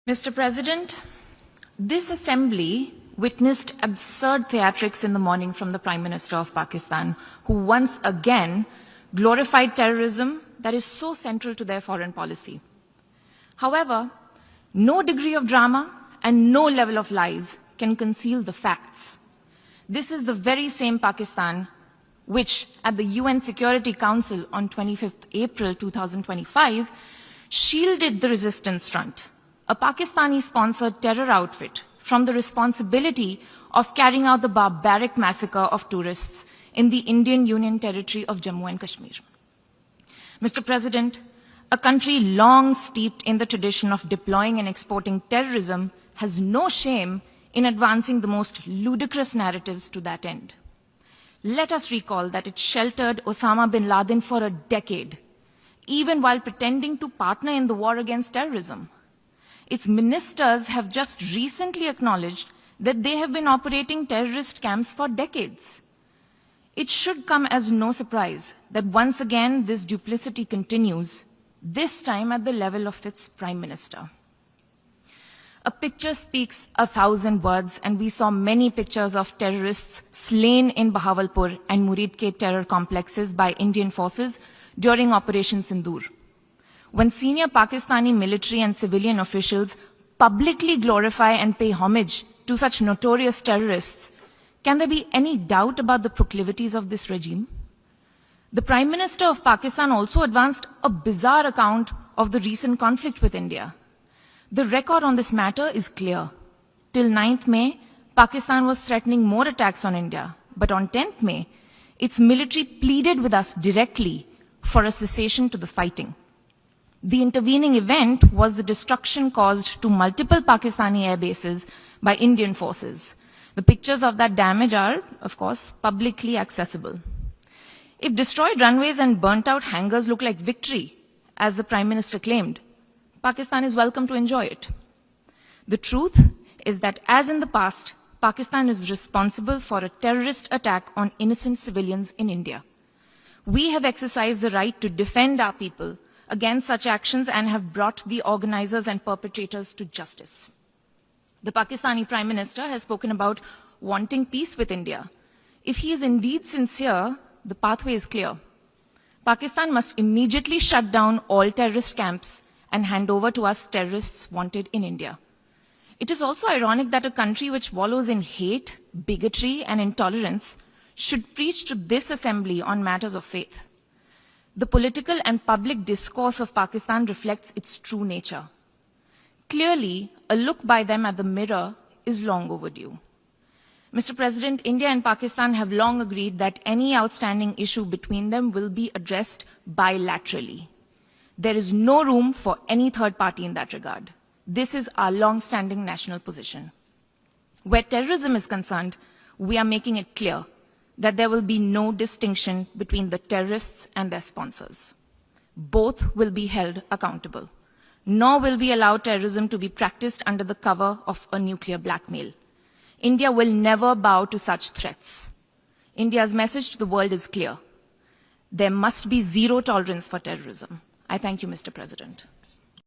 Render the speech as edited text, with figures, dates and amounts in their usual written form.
Mr. President, this assembly witnessed absurd theatrics in the morning from the Prime Minister of Pakistan, who once again glorified terrorism that is so central to their foreign policy. However, no degree of drama and no level of lies can conceal the facts. This is the very same Pakistan which, at the UN Security Council on 25th April 2025, shielded the Resistance Front, a Pakistani-sponsored terror outfit, from the responsibility of carrying out the barbaric massacre of tourists in the Indian Union territory of Jammu and Kashmir. Mr. President, a country long steeped in the tradition of deploying and exporting terrorism has no shame in advancing the most ludicrous narratives to that end. Let us recall that it sheltered Osama bin Laden for a decade, even while pretending to partner in the war against terrorism. Its ministers have just recently acknowledged that they have been operating terrorist camps for decades. It should come as no surprise that once again this duplicity continues, this time at the level of its Prime Minister. A picture speaks 1,000 words, and we saw many pictures of terrorists slain in Bahawalpur and Muridke terror complexes by Indian forces during Operation Sindoor. When senior Pakistani military and civilian officials publicly glorify and pay homage to such notorious terrorists, can there be any doubt about the proclivities of this regime? The Prime Minister of Pakistan also advanced a bizarre account of the recent conflict with India. The record on this matter is clear. Till 9th May, Pakistan was threatening more attacks on India, but on 10th May, its military pleaded with us directly for a cessation to the fighting. The intervening event was the destruction caused to multiple Pakistani air bases by Indian forces. The pictures of that damage are, of course, publicly accessible. If destroyed runways and burnt-out hangars look like victory, as the Prime Minister claimed, Pakistan is welcome to enjoy it. The truth is that, as in the past, Pakistan is responsible for a terrorist attack on innocent civilians in India. We have exercised the right to defend our people against such actions and have brought the organizers and perpetrators to justice. The Pakistani Prime Minister has spoken about wanting peace with India. If he is indeed sincere, the pathway is clear. Pakistan must immediately shut down all terrorist camps and hand over to us terrorists wanted in India. It is also ironic that a country which wallows in hate, bigotry, and intolerance should preach to this assembly on matters of faith. The political and public discourse of Pakistan reflects its true nature. Clearly, a look by them at the mirror is long overdue. Mr. President, India and Pakistan have long agreed that any outstanding issue between them will be addressed bilaterally. There is no room for any third party in that regard. This is our long-standing national position. Where terrorism is concerned, we are making it clear that there will be no distinction between the terrorists and their sponsors. Both will be held accountable. Nor will we allow terrorism to be practiced under the cover of a nuclear blackmail. India will never bow to such threats. India's message to the world is clear. There must be zero tolerance for terrorism. I thank you, Mr. President.